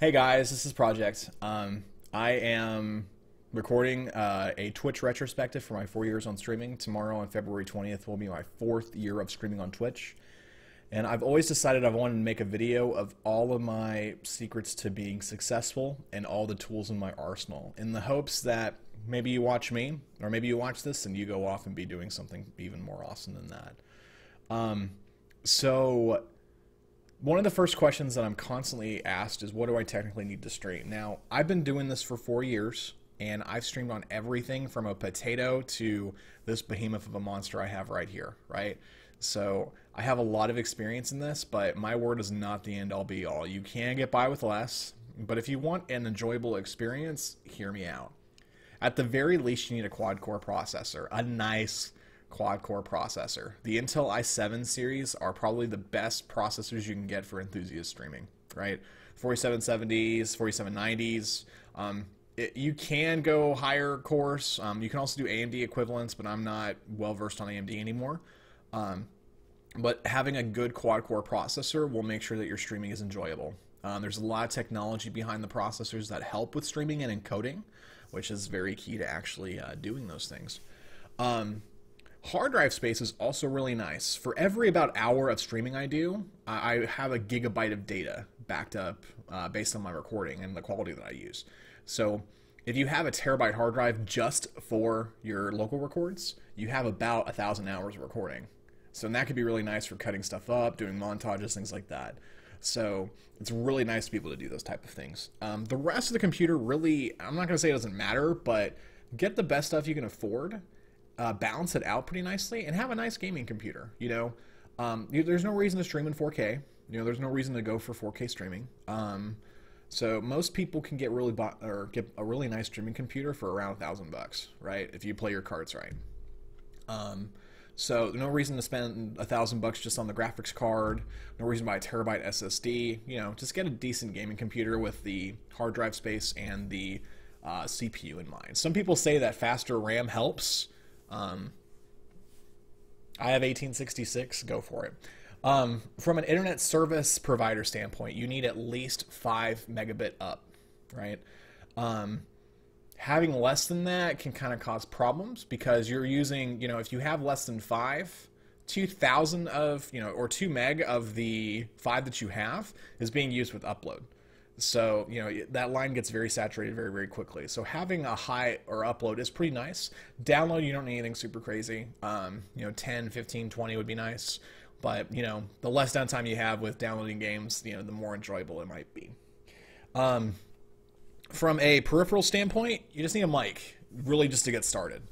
Hey guys, this is Project. I am recording a Twitch retrospective for my 4 years on streaming. Tomorrow on February 20th will be my 4th year of streaming on Twitch. And I've always decided I wanted to make a video of all of my secrets to being successful and all the tools in my arsenal, in the hopes that maybe you watch me, or maybe you watch this and you go off and be doing something even more awesome than that. So one of the first questions that I'm constantly asked is, what do I technically need to stream? Now, I've been doing this for 4 years, and I've streamed on everything from a potato to this behemoth of a monster I have right here, right? So I have a lot of experience in this, but my word is not the end-all be-all. You can get by with less, but if you want an enjoyable experience, hear me out. At the very least, you need a quad-core processor, a nice quad-core processor. The Intel i7 series are probably the best processors you can get for enthusiast streaming, right? 4770s, 4790s. You can go higher cores. You can also do AMD equivalents, but I'm not well versed on AMD anymore. But having a good quad-core processor will make sure that your streaming is enjoyable. There's a lot of technology behind the processors that help with streaming and encoding, which is very key to actually doing those things. Hard drive space is also really nice. For every about hour of streaming I do, I have a gigabyte of data backed up based on my recording and the quality that I use. So if you have a terabyte hard drive just for your local records, you have about 1,000 hours of recording. So that could be really nice for cutting stuff up, doing montages, things like that. So it's really nice to be able to do those type of things. The rest of the computer really, I'm not going to say it doesn't matter, but get the best stuff you can afford, balance it out pretty nicely, and have a nice gaming computer. There's no reason to stream in 4K. There's no reason to go for 4K streaming. So most people can get get a really nice streaming computer for around $1,000, right? If you play your cards right. So no reason to spend $1,000 just on the graphics card. No reason to buy a terabyte SSD. Just get a decent gaming computer with the hard drive space and the CPU in mind. Some people say that faster RAM helps. I have 1866. Go for it. From an internet service provider standpoint, you need at least 5 megabit up, right? Having less than that can kind of cause problems because you're using, if you have less than 5, 2,000 of, or 2 meg of the 5 that you have is being used with upload. So, that line gets very saturated very, very quickly. So having a high or upload is pretty nice. Download, you don't need anything super crazy. 10, 15, 20 would be nice. But, the less downtime you have with downloading games, the more enjoyable it might be. From a peripheral standpoint, you just need a mic, really just to get started.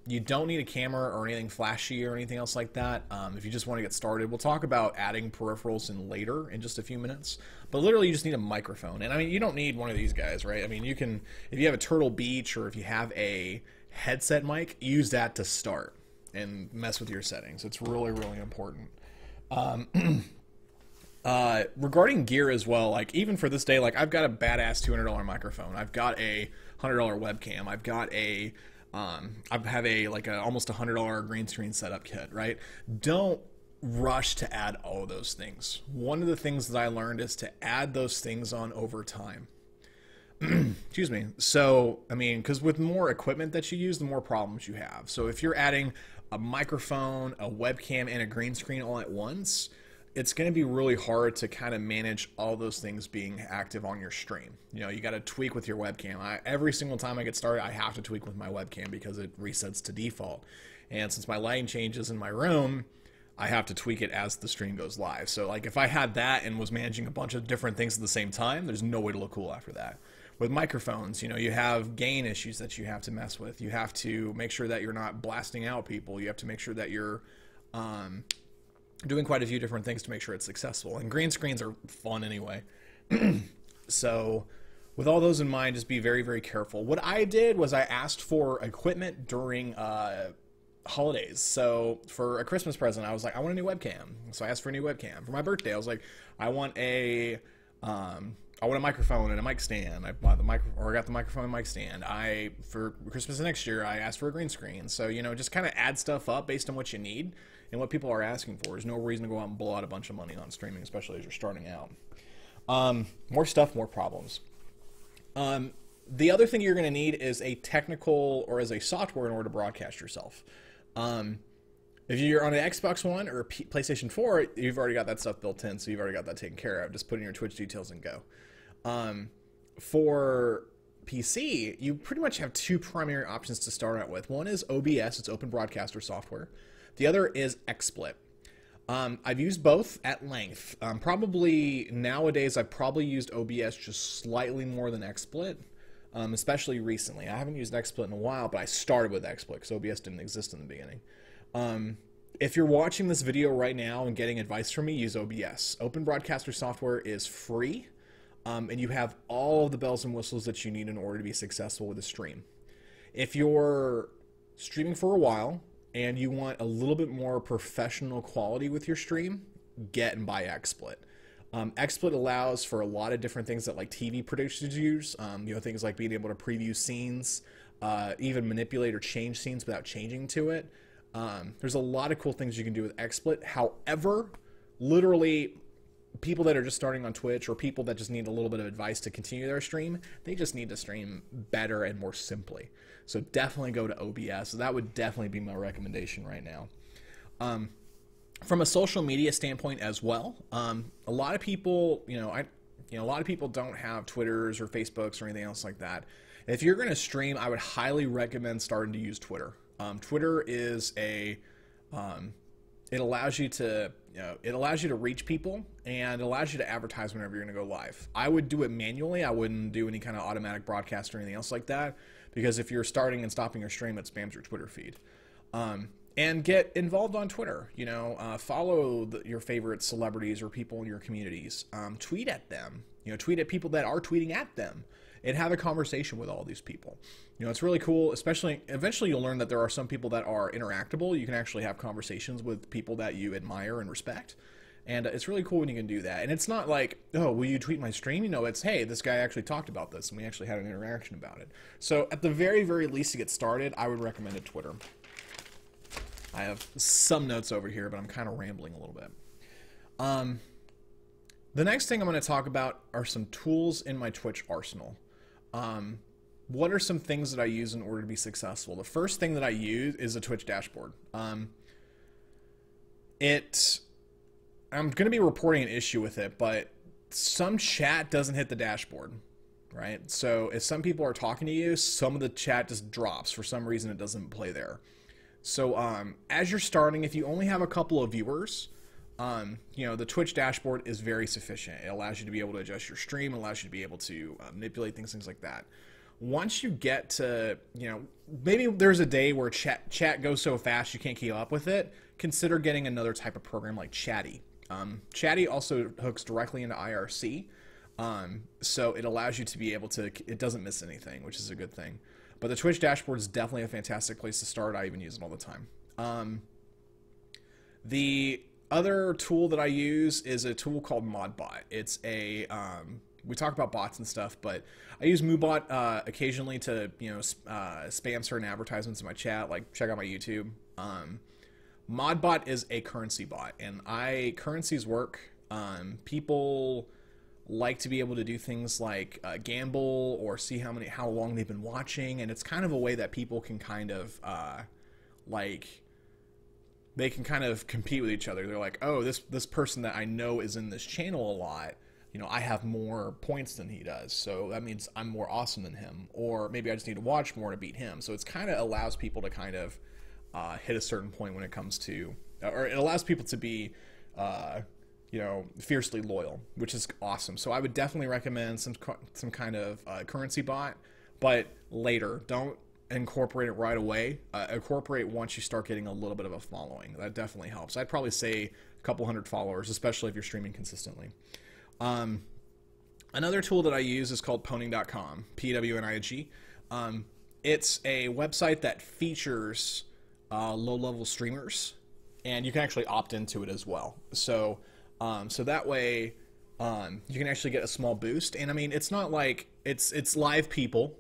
You don't need a camera or anything flashy or anything else like that. If you just want to get started, we'll talk about adding peripherals later in just a few minutes. But literally, you just need a microphone. And I mean, you don't need one of these guys, right? I mean, you can, if you have a Turtle Beach or if you have a headset mic, use that to start and mess with your settings. It's really, really important. Regarding gear as well, like even for this day, like I've got a badass $200 microphone. I've got a $100 webcam. I've got a I have a almost $100 green screen setup kit, right? Don't rush to add all of those things. One of the things that I learned is to add those things on over time. Excuse me. So, I mean, because with more equipment that you use, the more problems you have. So if you're adding a microphone, a webcam, and a green screen all at once, it's going to be really hard to kind of manage all those things being active on your stream. You got to tweak with your webcam. Every single time I get started, I have to tweak with my webcam because it resets to default. And since my lighting changes in my room, I have to tweak it as the stream goes live. So like if I had that and was managing a bunch of different things at the same time, there's no way to look cool after that. With microphones, you have gain issues that you have to mess with. You have to make sure that you're not blasting out people. You have to make sure that you're doing quite a few different things to make sure it's successful. And green screens are fun anyway. So with all those in mind, just be very, very careful. What I did was I asked for equipment during holidays. So for a Christmas present, I was like, I want a new webcam. So I asked for a new webcam. For my birthday, I was like, I want a microphone and a mic stand. I got the microphone and mic stand. For Christmas next year, I asked for a green screen. So, just kind of add stuff up based on what you need and what people are asking for. There's no reason to go out and blow out a bunch of money on streaming, especially as you're starting out. More stuff, more problems. The other thing you're going to need is a technical or as a software in order to broadcast yourself. If you're on an Xbox One or PlayStation 4, you've already got that stuff built in, so you've already got that taken care of. Just put in your Twitch details and go. For PC, you pretty much have two primary options to start out with. One is OBS, it's Open Broadcaster Software. The other is XSplit. I've used both at length. Probably nowadays, I've probably used OBS just slightly more than XSplit, especially recently. I haven't used XSplit in a while, but I started with XSplit because OBS didn't exist in the beginning. If you're watching this video right now and getting advice from me, use OBS. Open Broadcaster Software is free, and you have all of the bells and whistles that you need in order to be successful with a stream. If you're streaming for a while and you want a little bit more professional quality with your stream, get and buy XSplit. XSplit allows for a lot of different things that like TV producers use, things like being able to preview scenes, even manipulate or change scenes without changing to it. There's a lot of cool things you can do with XSplit. However, literally, people that are just starting on Twitch or people that just need a little bit of advice to continue their stream, they just need to stream better and more simply. So definitely go to OBS. That would definitely be my recommendation right now. From a social media standpoint as well, a lot of people, a lot of people don't have Twitters or Facebooks or anything else like that. If you're going to stream, I would highly recommend starting to use Twitter. Twitter is it allows you to reach people and it allows you to advertise whenever you're going to go live. I would do it manually. I wouldn't do any kind of automatic broadcast or anything else like that, because if you're starting and stopping your stream, it spams your Twitter feed. And get involved on Twitter. Follow your favorite celebrities or people in your communities. Tweet at them. Tweet at people that are tweeting at them, and have a conversation with all these people. It's really cool. Especially, eventually, you'll learn that there are some people that are interactable. You can actually have conversations with people that you admire and respect, and it's really cool when you can do that. And it's not like, oh, will you tweet my stream? It's, hey, this guy actually talked about this, and we actually had an interaction about it. So, at the very, very least, to get started, I would recommend it Twitter. I have some notes over here, but I'm kind of rambling a little bit. The next thing I'm going to talk about are some tools in my Twitch arsenal. What are some things that I use in order to be successful? The first thing that I use is a Twitch dashboard. I'm going to be reporting an issue with it, but some chat doesn't hit the dashboard, right? So if some people are talking to you, some of the chat just drops. For some reason, it doesn't play there. So as you're starting, if you only have a couple of viewers, the Twitch dashboard is very sufficient. It allows you to be able to adjust your stream, allows you to be able to manipulate things like that. Once you get to, maybe there's a day where chat goes so fast you can't keep up with it, consider getting another type of program like Chatty. Chatty also hooks directly into IRC, so it allows you to be able to, it doesn't miss anything, which is a good thing. But the Twitch dashboard is definitely a fantastic place to start. I even use it all the time. The other tool that I use is a tool called ModBot. It's a we talk about bots and stuff, but I use MooBot occasionally to spam certain advertisements in my chat, like check out my YouTube. ModBot is a currency bot, and currencies work. People like to be able to do things like gamble or see how long they've been watching, and it's kind of a way that people can kind of they can kind of compete with each other. They're like, oh, this person that I know is in this channel a lot, I have more points than he does, so that means I'm more awesome than him, or maybe I just need to watch more to beat him. So it's kind of allows people to kind of hit a certain point when it comes to, or it allows people to be fiercely loyal, which is awesome. So I would definitely recommend some kind of currency bot, but later. Don't incorporate it right away. Incorporate once you start getting a little bit of a following. That definitely helps. I'd probably say a couple hundred followers, especially if you're streaming consistently. Another tool that I use is called Pwning.com, Pwning. It's a website that features low-level streamers, and you can actually opt into it as well. So that way you can actually get a small boost. And I mean, it's not like it's live people.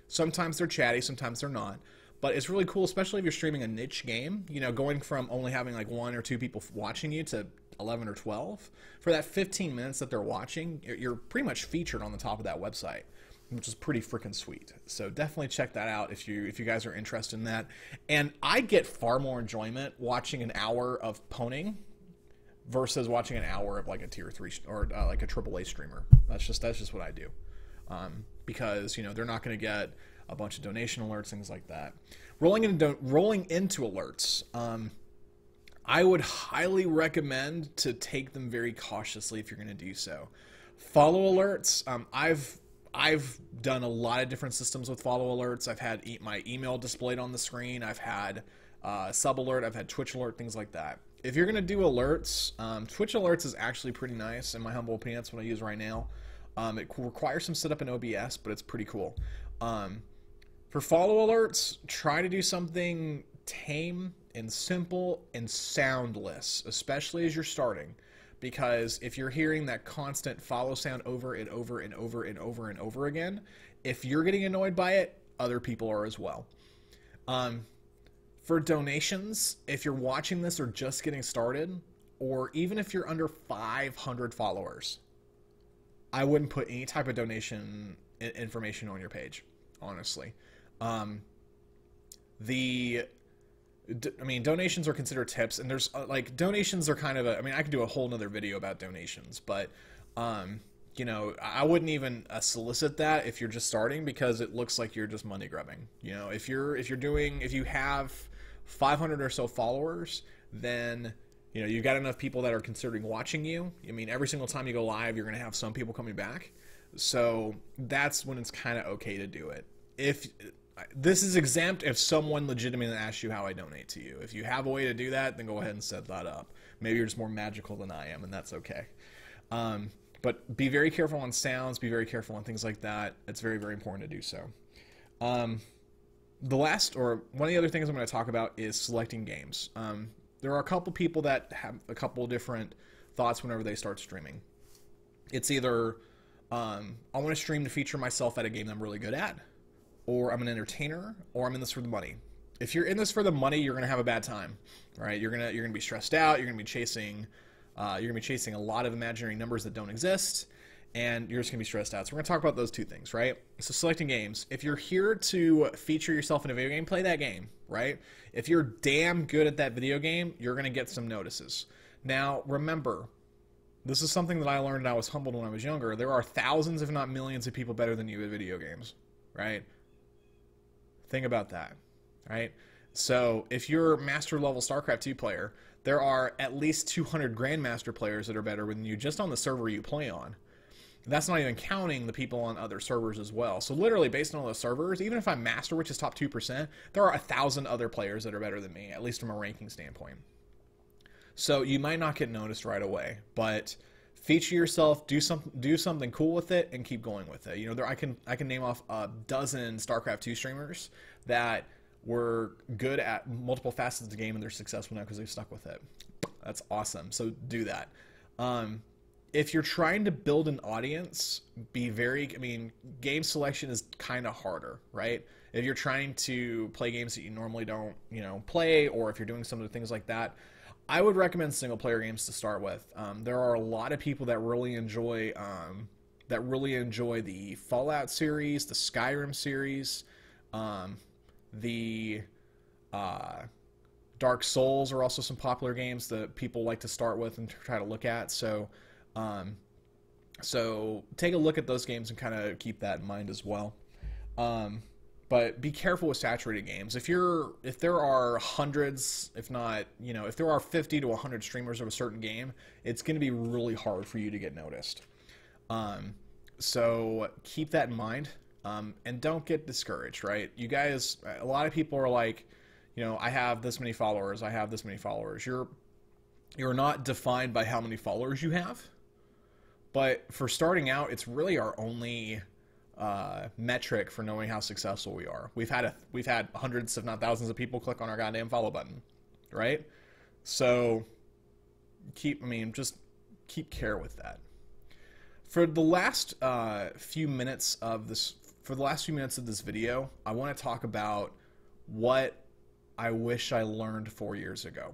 Sometimes they're chatty, sometimes they're not. But it's really cool, especially if you're streaming a niche game. Going from only having like 1 or 2 people watching you to 11 or 12, for that 15 minutes that they're watching, you're pretty much featured on the top of that website, which is pretty freaking sweet. So definitely check that out if you guys are interested in that. And I get far more enjoyment watching an hour of poning versus watching an hour of like a tier 3 or like a AAA streamer. That's just what I do. Because, you know, they're not going to get a bunch of donation alerts, things like that. Rolling into alerts, I would highly recommend to take them very cautiously if you're going to do so. Follow alerts, I've done a lot of different systems with follow alerts. I've had my email displayed on the screen. I've had sub alert. I've had Twitch alert, things like that. If you're going to do alerts, Twitch alerts is actually pretty nice, in my humble opinion. That's what I use right now. It requires some setup in OBS, but it's pretty cool. For follow alerts, try to do something tame and simple and soundless, especially as you're starting. Because if you're hearing that constant follow sound over and over and over and over and over again, if you're getting annoyed by it, other people are as well. For donations, if you're watching this or just getting started, or even if you're under 500 followers, I wouldn't put any type of donation information on your page, honestly. Donations are considered tips, and there's like donations are kind of I could do a whole nother video about donations, but you know, I wouldn't even solicit that if you're just starting, because it looks like you're just money grubbing. You know, if you have 500 or so followers, then you know you've got enough people that are considering watching you. I mean, every single time you go live, you're going to have some people coming back, so that's when it's kind of okay to do it. If this is exempt if someone legitimately asks you how I donate to you. If you have a way to do that, then go ahead and set that up. Maybe you're just more magical than I am, and that's okay. But be very careful on sounds, be very careful on things like that. It's very, very important to do so. One of the other things I'm going to talk about is selecting games. There are a couple people that have a couple different thoughts whenever they start streaming. It's either, I want to stream to feature myself at a game that I'm really good at, or I'm an entertainer, or I'm in this for the money. If you're in this for the money, you're gonna have a bad time, right? You're gonna be stressed out. You're gonna be chasing a lot of imaginary numbers that don't exist, and you're just gonna be stressed out. So we're gonna talk about those two things, right? So selecting games. If you're here to feature yourself in a video game, play that game, right? If you're damn good at that video game, you're gonna get some notices. Now, remember, this is something that I learned and I was humbled when I was younger. There are thousands, if not millions, of people better than you at video games, right? Think about that, right? So if you're master level StarCraft 2 player, there are at least 200 Grandmaster players that are better than you just on the server you play on. That's not even counting the people on other servers as well. So literally, based on those servers, even if I'm master, which is top 2%, there are 1,000 other players that are better than me, at least from a ranking standpoint. So you might not get noticed right away, but feature yourself, do something cool with it, and keep going with it. You know, I can name off a dozen StarCraft 2 streamers that were good at multiple facets of the game, and they're successful now because they've stuck with it. That's awesome. So do that. If you're trying to build an audience, game selection is kind of harder, right? If you're trying to play games that you normally don't, play, or if you're doing some of the things like that, I would recommend single-player games to start with. There are a lot of people that really enjoy the Fallout series, the Skyrim series, the Dark Souls are also some popular games that people like to start with and try to look at. So take a look at those games and kind of keep that in mind as well. But be careful with saturated games. If there are hundreds, if there are 50 to 100 streamers of a certain game, it's going to be really hard for you to get noticed. So keep that in mind, and don't get discouraged, right? You guys, a lot of people are like, I have this many followers, I have this many followers. You're not defined by how many followers you have, but for starting out, it's really our only metric for knowing how successful we are. We've had hundreds, if not thousands, of people click on our goddamn follow button, right? So just keep care with that. For the last few minutes of this video, I want to talk about what I wish I learned 4 years ago.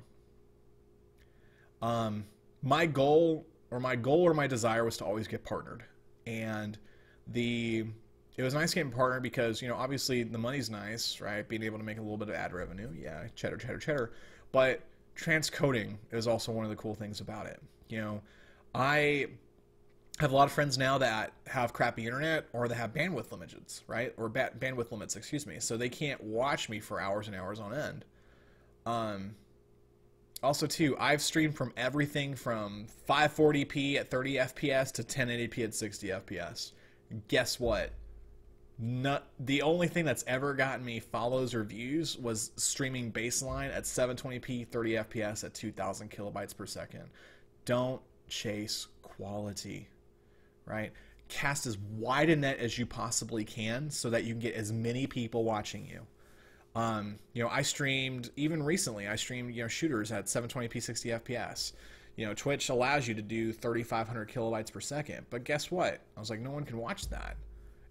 my goal or my desire was to always get partnered. And it was nice getting partnered because, obviously the money's nice, right? Being able to make a little bit of ad revenue. Yeah, cheddar, cheddar, cheddar. But transcoding is also one of the cool things about it. I have a lot of friends now that have crappy internet or that have bandwidth limits, right? Or bandwidth limits, excuse me. So they can't watch me for hours and hours on end. Also, too, I've streamed from everything from 540p at 30 FPS to 1080p at 60 FPS. Guess what? The only thing that's ever gotten me follows or views was streaming baseline at 720p 30 FPS at 2000 kilobytes per second. Don't chase quality, right? Cast as wide a net as you possibly can so that you can get as many people watching you. I streamed, even recently, shooters at 720p 60 FPS. Twitch allows you to do 3,500 kilobytes per second. But guess what? I was like, no one can watch that.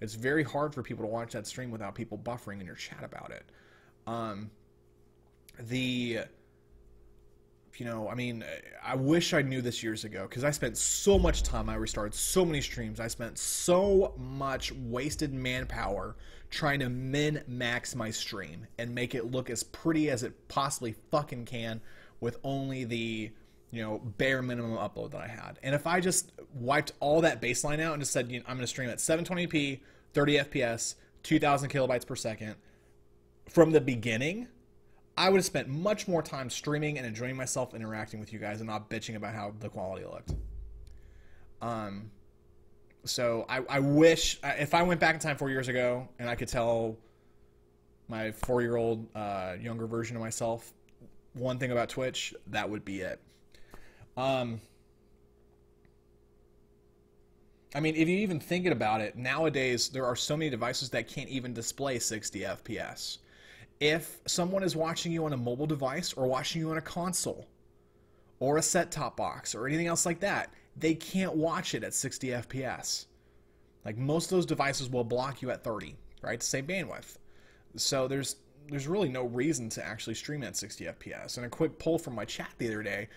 It's very hard for people to watch that stream without people buffering in your chat about it. I wish I knew this years ago because I spent so much time. I restarted so many streams. I spent so much wasted manpower trying to min-max my stream and make it look as pretty as it possibly fucking can with only the, bare minimum upload that I had. And if I just wiped all that baseline out and just said, I'm going to stream at 720p, 30 FPS, 2000 kilobytes per second from the beginning, I would have spent much more time streaming and enjoying myself interacting with you guys and not bitching about how the quality looked. So I wish, if I went back in time 4 years ago and I could tell my 4-year-old younger version of myself one thing about Twitch, that would be it. If you even thinking about it, nowadays there are so many devices that can't even display 60 FPS. If someone is watching you on a mobile device or watching you on a console or a set-top box or anything else like that, they can't watch it at 60 FPS. Like, most of those devices will block you at 30, right, to save bandwidth. So there's really no reason to actually stream at 60 FPS. And a quick poll from my chat the other day,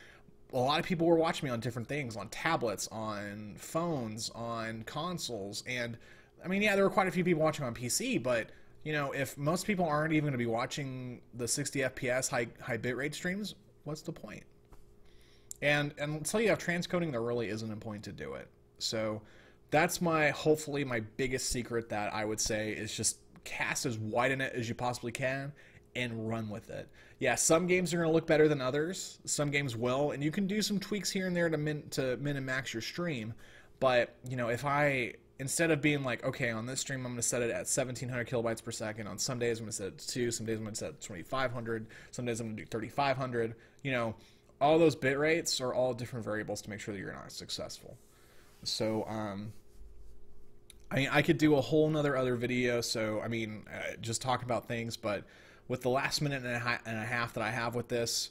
a lot of people were watching me on different things, on tablets, on phones, on consoles, and there were quite a few people watching on PC, but if most people aren't even going to be watching the 60 FPS high bitrate streams, what's the point? And until you have transcoding, there really isn't a point to do it. So that's hopefully my biggest secret that I would say is just cast as wide a net as you possibly can and run with it. Yeah, some games are going to look better than others. Some games will, and you can do some tweaks here and there to min and max your stream. But, if instead of being like, okay, on this stream I'm going to set it at 1700 kilobytes per second, on some days I'm going to set it to 2, some days I'm going to set it to 2500, some days I'm going to do 3500, all those bit rates are all different variables to make sure that you're not successful. So, I could do a whole nother other video, so, just talk about things, but with the last minute and a half that I have with this,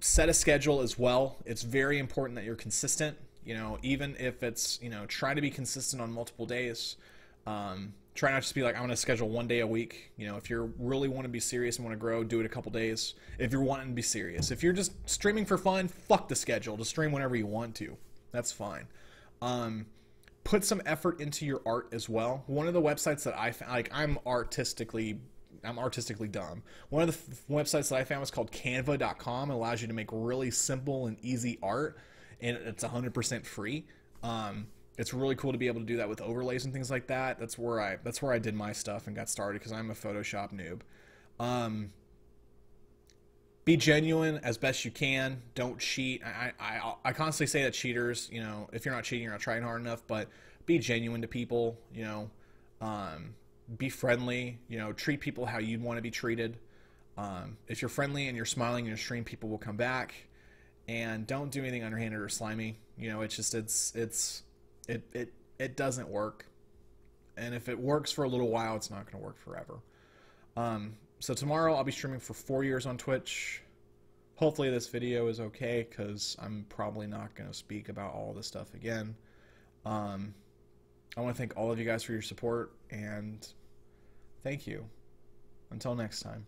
set a schedule as well. It's very important that you're consistent, even if it's, try to be consistent on multiple days. Try not just to be like, I'm going to schedule 1 day a week. If you really want to be serious and want to grow, do it a couple days. If you're wanting to be serious. If you're just streaming for fun, fuck the schedule. Just stream whenever you want to. That's fine. Put some effort into your art as well. One of the websites that I found, I'm artistically dumb. One of the websites that I found was called canva.com. It allows you to make really simple and easy art, and it's 100% free. It's really cool to be able to do that with overlays and things like that. That's where I did my stuff and got started because I'm a Photoshop noob. Be genuine as best you can. Don't cheat. I constantly say that cheaters, if you're not cheating, you're not trying hard enough, but be genuine to people, be friendly, treat people how you'd want to be treated. If you're friendly and you're smiling in your stream, people will come back. And don't do anything underhanded or slimy. It doesn't work. And if it works for a little while, it's not going to work forever. So tomorrow I'll be streaming for 4 years on Twitch. Hopefully this video is okay, because I'm probably not going to speak about all this stuff again. I want to thank all of you guys for your support, and thank you. Until next time.